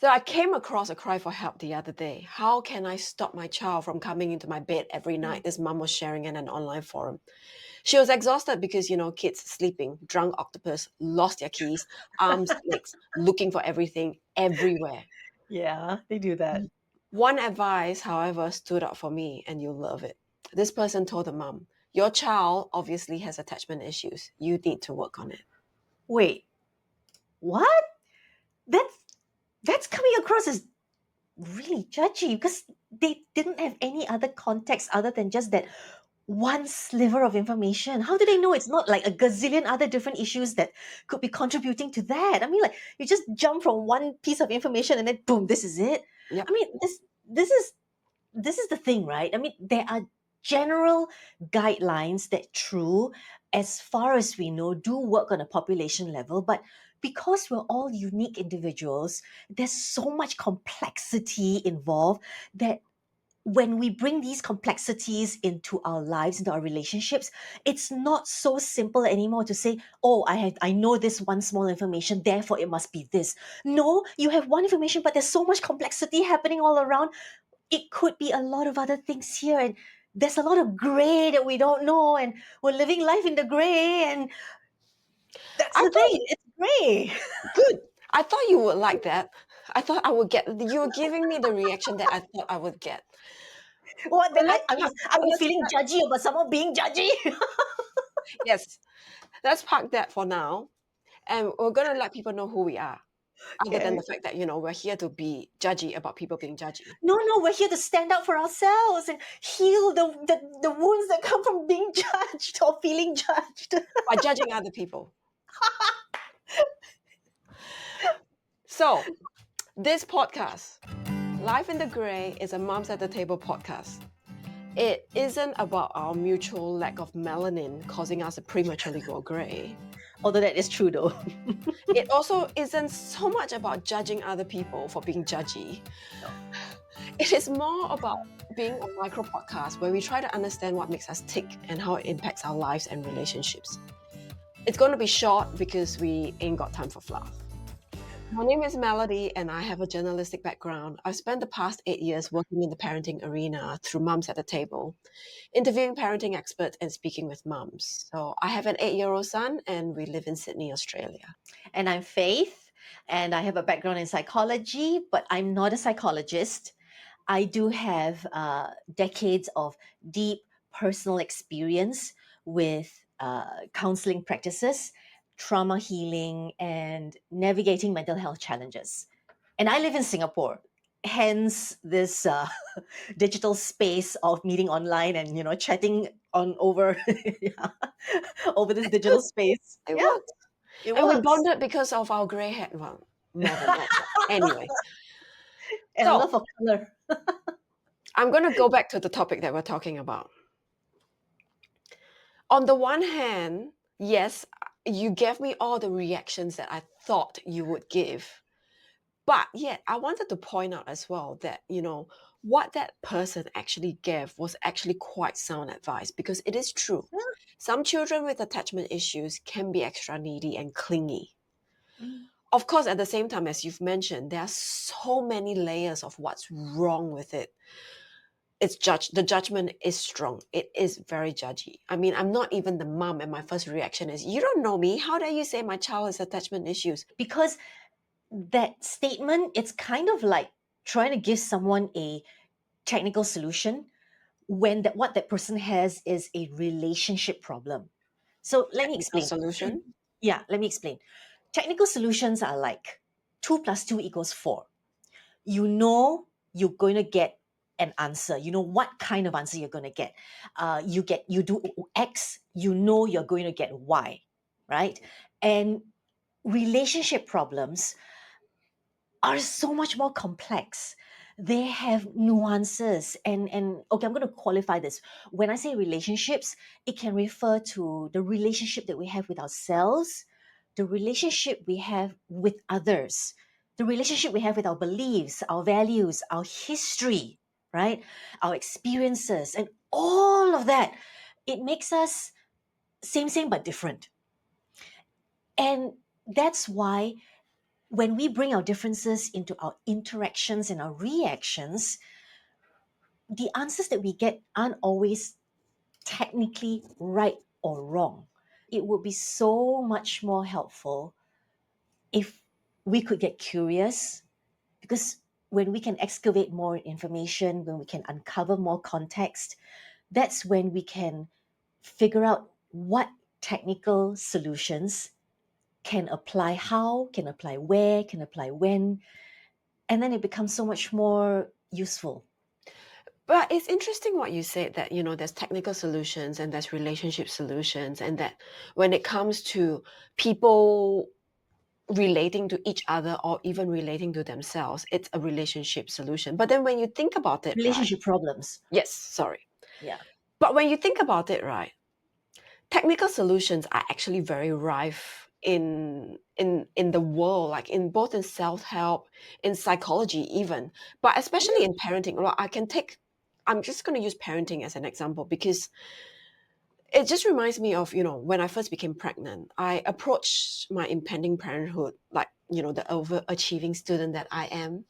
So I came across a cry for help the other day. How can I stop my child from coming into my bed every Mm. night? This mom was sharing in an online forum. She was exhausted because, kids sleeping, drunk octopus, lost their keys, arms, legs, looking for everything everywhere. Yeah, they do that. One advice, however, stood out for me, and you'll love it. This person told the mom, your child obviously has attachment issues. You need to work on it. Wait, what? That's that's coming across as really judgy because they didn't have any other context other than just that one sliver of information. How do they know it's not like a gazillion other different issues that could be contributing to that? I mean, like you just jump from one piece of information and then boom, this is it. I Yep. mean, this is the thing, right? I mean, there are general guidelines that true as far as we know do work on a population level, but because we're all unique individuals, there's so much complexity involved that when we bring these complexities into our lives, into our relationships, it's not so simple anymore to say, oh, I know this one small information, therefore it must be this. No, you have one information, but there's so much complexity happening all around. It could be a lot of other things here, and there's a lot of gray that we don't know, and we're living life in the gray, and that's I the thing, thought, it's gray. good. I thought you would like that. I thought I would get, you were giving me the reaction that I thought I would get. What But then let's, are we let's, feeling judgy about someone being judgy? yes, let's park that for now. And we're going to let people know who we are, other than Okay. the fact that, we're here to be judgy about people being judgy. No, we're here to stand up for ourselves and heal the wounds that come from being judged or feeling judged. By judging other people. So, this podcast, Life in the Grey, is a Moms at the Table podcast. It isn't about our mutual lack of melanin causing us to prematurely go grey. Although that is true though. It also isn't so much about judging other people for being judgy. No. It is more about being a micro podcast where we try to understand what makes us tick and how it impacts our lives and relationships. It's going to be short because we ain't got time for fluff. My name is Melody, and I have a journalistic background. I've spent the past 8 years working in the parenting arena through Mums at the Table, interviewing parenting experts and speaking with mums. So I have an 8-year-old son, and we live in Sydney, Australia. And I'm Faith, and I have a background in psychology, but I'm not a psychologist. I do have decades of deep personal experience with counseling practices, trauma healing, and navigating mental health challenges. And I live in Singapore. Hence, this digital space of meeting online and chatting on over yeah, over this digital space. It Yeah, works. it And we works. bonded because of our grey hair. Well, more than that. But anyway, And a so love of color. I'm going to go back to the topic that we're talking about. On the one hand, yes, you gave me all the reactions that I thought you would give. But yet, I wanted to point out as well that, what that person actually gave was actually quite sound advice because it is true. Some children with attachment issues can be extra needy and clingy. Mm. Of course, at the same time, as you've mentioned, there are so many layers of what's wrong with it. The judgment is strong. It is very judgy. I mean, I'm not even the mom, and my first reaction is, you don't know me. How dare you say my child has attachment issues? Because that statement, it's kind of like trying to give someone a technical solution when what that person has is a relationship problem. So let me Technical explain. solution. Yeah, let me explain. Technical solutions are like 2 plus 2 equals 4. You know you're going to get an answer. You know what kind of answer you're going to get. You do X, you know you're going to get Y, right? And relationship problems are so much more complex. They have nuances, and okay, I'm going to qualify this. When I say relationships, it can refer to the relationship that we have with ourselves, the relationship we have with others, the relationship we have with our beliefs, our values, our history, right? Our experiences, and all of that. It makes us same but different. And that's why when we bring our differences into our interactions and our reactions, the answers that we get aren't always technically right or wrong. It would be so much more helpful if we could get curious, because when we can excavate more information, when we can uncover more context, that's when we can figure out what technical solutions can apply how, can apply where, can apply when, and then it becomes so much more useful. But it's interesting what you said that, there's technical solutions and there's relationship solutions, and that when it comes to people relating to each other or even relating to themselves, it's a relationship solution. But then when you think about it, right? Relationship problems. Yes, sorry. Yeah. But when you think about it, right, technical solutions are actually very rife in the world, like in both in self-help, in psychology even, but especially in parenting. Well, I'm just going to use parenting as an example because it just reminds me of, when I first became pregnant, I approached my impending parenthood like, the overachieving student that I am.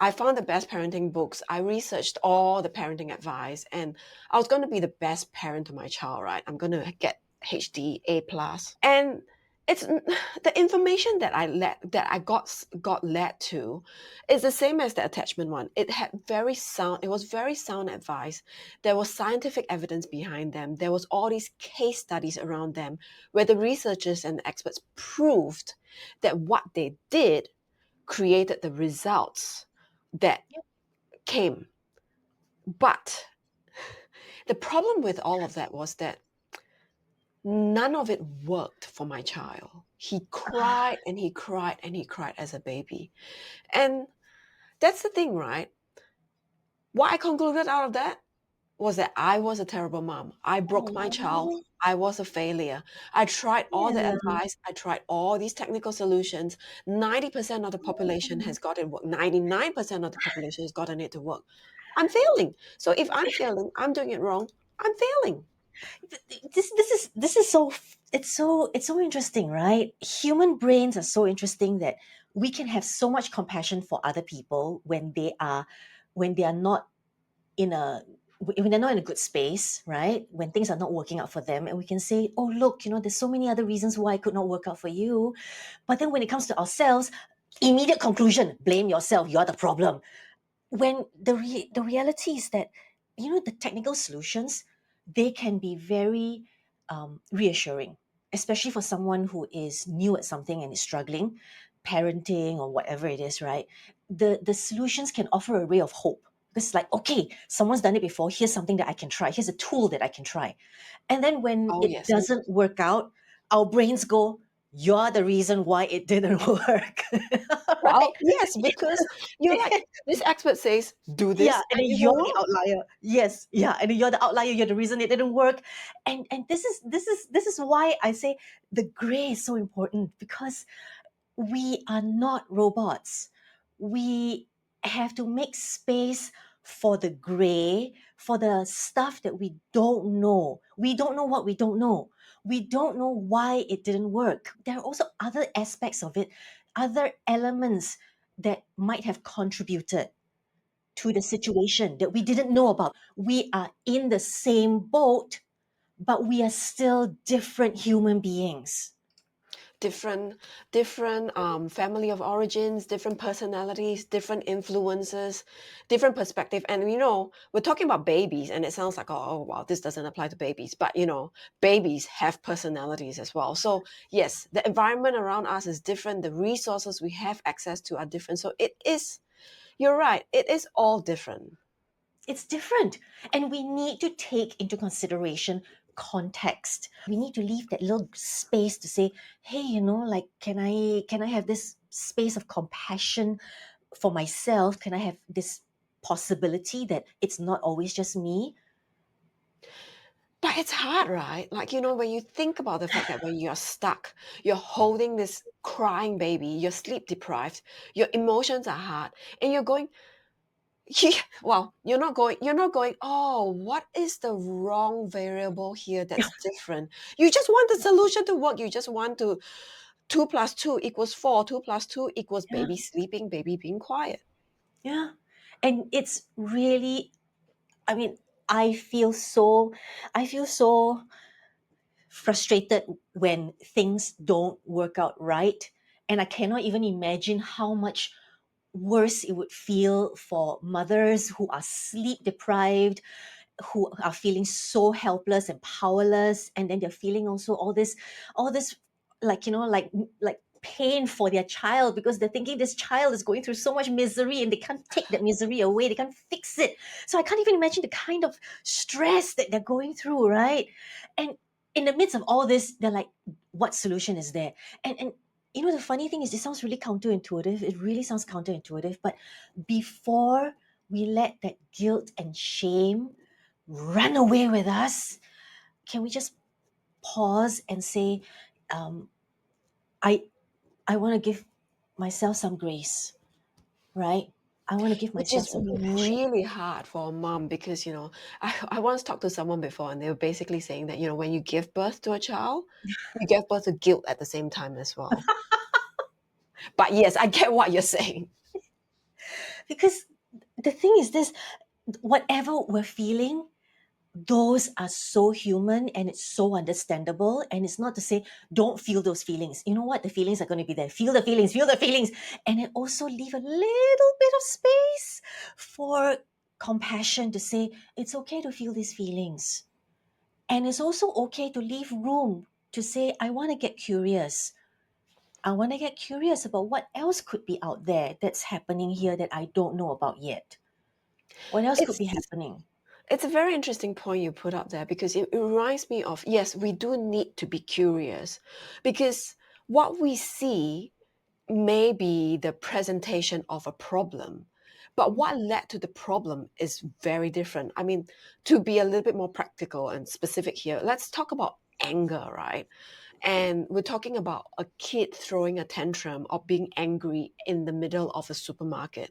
I found the best parenting books. I researched all the parenting advice, and I was going to be the best parent to my child, right? I'm going to get HD A plus, and it's the information that I got led to is the same as the attachment one. It was very sound advice. There was scientific evidence behind them. There was all these case studies around them where the researchers and experts proved that what they did created the results that came. But the problem with all of that was that none of it worked for my child. He cried and he cried and he cried as a baby. And that's the thing, right? What I concluded out of that was that I was a terrible mom. I broke my child. Oh, I was a failure. I tried all the yeah. advice. I tried all these technical solutions. 90% of the population has got it work. 99% of the population has gotten it to work. I'm failing. So if I'm failing, I'm doing it wrong. I'm failing. This is so interesting, right? Human brains are so interesting that we can have so much compassion for other people when they are not in a when they're not in a good space, right? When things are not working out for them, and we can say, "Oh, look, there's so many other reasons why it could not work out for you." But then when it comes to ourselves, immediate conclusion: blame yourself. You're the problem. When the reality is that the technical solutions, they can be very reassuring, especially for someone who is new at something and is struggling, parenting or whatever it is, right? The solutions can offer a ray of hope, because it's like, okay, someone's done it before, here's something that I can try, here's a tool that I can try. And then when Oh, it yes. doesn't work out, our brains go, you're the reason why it didn't work. Right? Well, yes, because you're like, this expert says, do Yeah, this and and then it you're will the work. outlier. Yes, yeah, and then you're the outlier. You're the reason it didn't work. And this is why I say the gray is so important, because we are not robots. We have to make space for the gray, for the stuff that we don't know. We don't know what we don't know. We don't know why it didn't work. There are also other aspects of it, other elements that might have contributed to the situation that we didn't know about. We are in the same boat, but we are still different human beings. Different family of origins, different personalities, different influences, different perspective. And we're talking about babies, and it sounds like, oh wow, this doesn't apply to babies, but babies have personalities as well. So yes, the environment around us is different, the resources we have access to are different. So you're right, it is all different. It's different. And we need to take into consideration context. We need to leave that little space to say, hey, like, can I have this space of compassion for myself? Can I have this possibility that it's not always just me? But it's hard, right? Like, when you think about the fact that when you're stuck, you're holding this crying baby, you're sleep deprived, your emotions are hard, and you're going, well, you're not going, oh, what is the wrong variable here that's different? You just want the solution to work. You just want to 2 plus 2 equals 4. 2 plus 2 equals Yeah, baby sleeping, baby being quiet. yeah. And it's really, I mean, I feel so, I feel so frustrated when things don't work out right. And I cannot even imagine how much worse it would feel for mothers who are sleep deprived, who are feeling so helpless and powerless, and then they're feeling also all this like, like pain for their child, because they're thinking this child is going through so much misery and they can't take that misery away, they can't fix it. So I can't even imagine the kind of stress that they're going through, right? And in the midst of all this, they're like, what solution is there? And the funny thing is, it sounds really counterintuitive, it really sounds counterintuitive, but before we let that guilt and shame run away with us, can we just pause and say, um, I I want to give myself some grace, right? I want to give Which myself is some compassion. really hard for a mom because, I once talked to someone before and they were basically saying that, when you give birth to a child, you give birth to guilt at the same time as well. But yes, I get what you're saying. Because the thing is this, whatever we're feeling, those are so human and it's so understandable. And it's not to say don't feel those feelings. You know what? The feelings are going to be there. Feel the feelings. And then also leave a little bit of space for compassion to say it's okay to feel these feelings. And it's also okay to leave room to say, I want to get curious. I want to get curious about what else could be out there that's happening here that I don't know about yet. What else could It's be happening? it's a very interesting point you put up there because it reminds me of, yes, we do need to be curious because what we see may be the presentation of a problem, but what led to the problem is very different. I mean, to be a little bit more practical and specific here, let's talk about anger, right? And we're talking about a kid throwing a tantrum or being angry in the middle of a supermarket.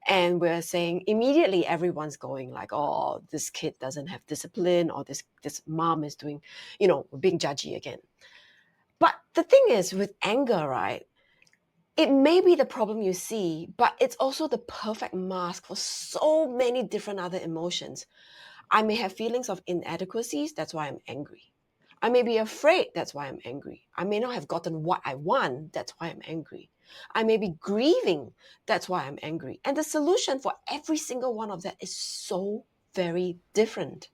And we're saying immediately everyone's going like, oh, this kid doesn't have discipline, or this mom is doing, being judgy again. But the thing is with anger, right? It may be the problem you see, but it's also the perfect mask for so many different other emotions. I may have feelings of inadequacies, that's why I'm angry. I may be afraid, that's why I'm angry. I may not have gotten what I want, that's why I'm angry. I may be grieving, that's why I'm angry. And the solution for every single one of that is so very different.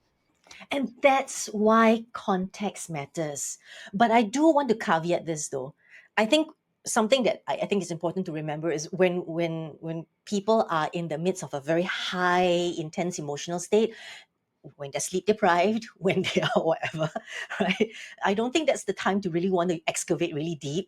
And that's why context matters. But I do want to caveat this though. I think something that I think is important to remember is when people are in the midst of a very high, intense emotional state, when they're sleep deprived, when they are whatever, right? I don't think that's the time to really want to excavate really deep.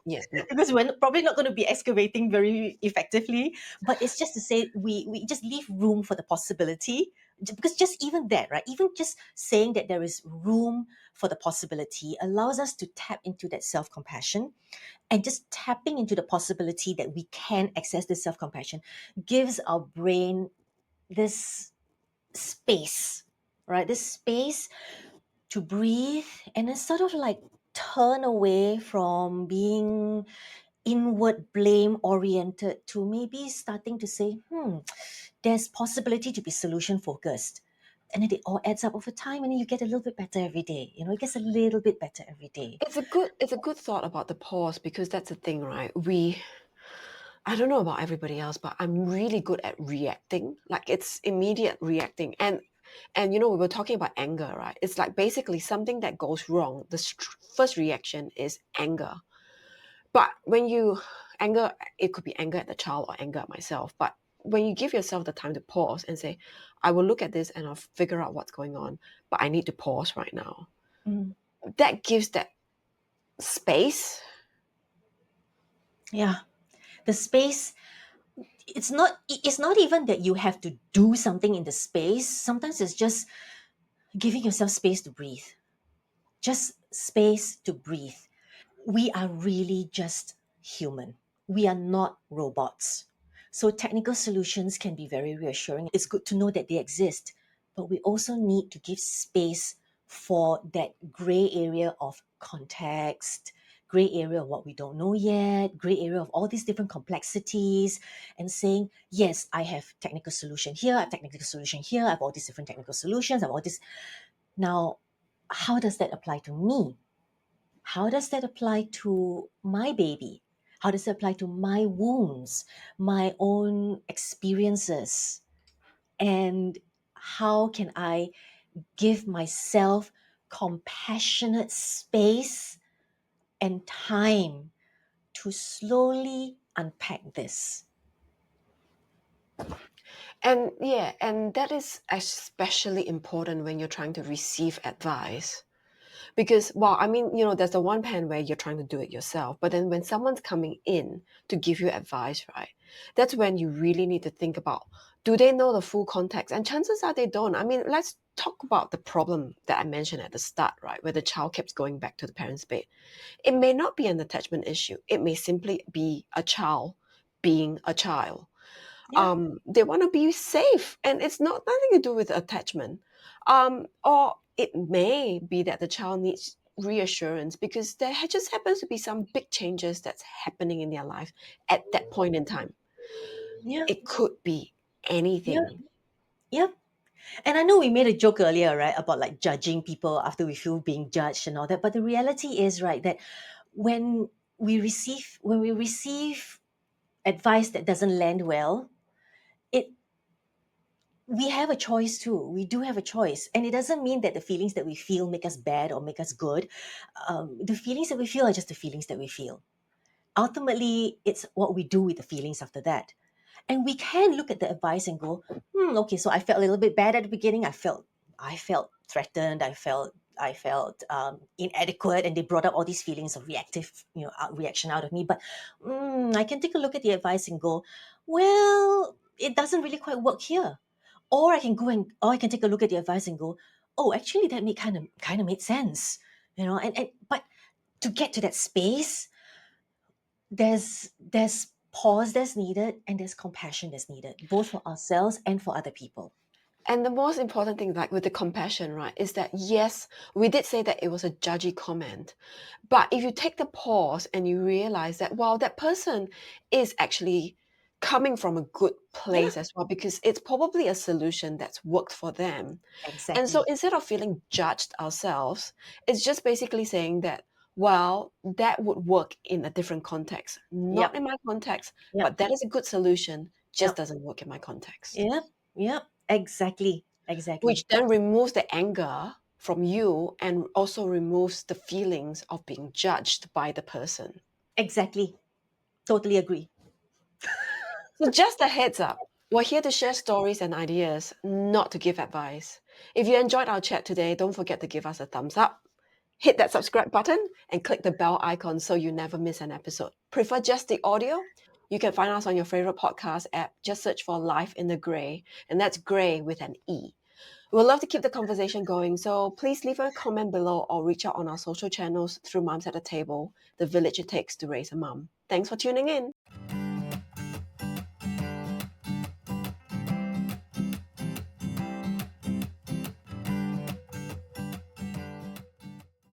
Yes, no. Because we're probably not going to be excavating very effectively. But it's just to say we just leave room for the possibility. Because just even that, right? Even just saying that there is room for the possibility allows us to tap into that self compassion. And just tapping into the possibility that we can access this self compassion gives our brain this space, right? This space to breathe and then sort of like turn away from being inward blame oriented to maybe starting to say, there's possibility to be solution focused. And then it all adds up over time and then you get a little bit better every day. It gets a little bit better every day. It's a good thought about the pause because that's the thing, right? I don't know about everybody else, but I'm really good at reacting. Like it's immediate reacting. And we were talking about anger, right? It's like basically something that goes wrong. The first reaction is anger. But when you anger, it could be anger at the child or anger at myself. But when you give yourself the time to pause and say, I will look at this and I'll figure out what's going on, but I need to pause right now. Mm, That gives that space. yeah. The space, it's not even that you have to do something in the space. Sometimes it's just giving yourself space to breathe. Just space to breathe. We are really just human. We are not robots. So technical solutions can be very reassuring. It's good to know that they exist, but we also need to give space for that gray area of context, gray area of what we don't know yet, gray area of all these different complexities, and saying, yes, I have technical solution here, I have technical solution here, I have all these different technical solutions, I have all this. Now, how does that apply to me? How does that apply to my baby? How does it apply to my wounds, my own experiences? And how can I give myself compassionate space and time to slowly unpack this? And yeah, and that is especially important when you're trying to receive advice. Because, well, I mean, there's the one hand where you're trying to do it yourself, but then when someone's coming in to give you advice, right, that's when you really need to think about, do they know the full context? And chances are they don't. I mean, let's talk about the problem that I mentioned at the start, right, where the child keeps going back to the parents' bed. It may not be an attachment issue. It may simply be a child being a child. Yeah, They want to be safe, and it's not nothing to do with attachment. Or it may be that the child needs reassurance because there just happens to be some big changes that's happening in their life at that point in time. yeah, It could be yeah, anything. yeah. And I know we made a joke earlier, right, about like judging people after we feel being judged and all that. But the reality is, right, that when when we receive advice that doesn't land well, it we have a choice too. We do have a choice, and it doesn't mean that the feelings that we feel make us bad or make us good. The feelings that we feel are just the feelings that we feel. Ultimately, it's what we do with the feelings after that. And we can look at the advice and go, okay, so I felt a little bit bad at the beginning. I felt threatened. I felt inadequate, and they brought up all these feelings of reactive, reaction out of me. But I can take a look at the advice and go, well, it doesn't really quite work here. Or I can take a look at the advice and go, oh, actually, that made kind of made sense, and but to get to that space, there's pause that's needed, and there's compassion that's needed, both for ourselves and for other people. And the most important thing, like with the compassion, right, is that yes, we did say that it was a judgy comment. But if you take the pause and you realize that, wow, that person is actually coming from a good Yeah, place as well, because it's probably a solution that's worked for them. And so exactly. instead of feeling judged ourselves, it's just basically saying that, well, that would work in a different context, not Yep, in my context, yep, but that is a good solution, just yep, doesn't work in my context. yep, yep, exactly, exactly, Which then removes the anger from you and also removes the feelings of being judged by the person. exactly. Totally agree. So, just a heads up, we're here to share stories and ideas, not to give advice. If you enjoyed our chat today, don't forget to give us a thumbs up, hit that subscribe button, and click the bell icon so you never miss an episode. Prefer just the audio? You can find us on your favorite podcast app. Just search for Life in the Grey, and that's grey with an E. We'd love to keep the conversation going, so please leave a comment below or reach out on our social channels through Mums at the Table, the village it takes to raise a mum. Thanks for tuning in.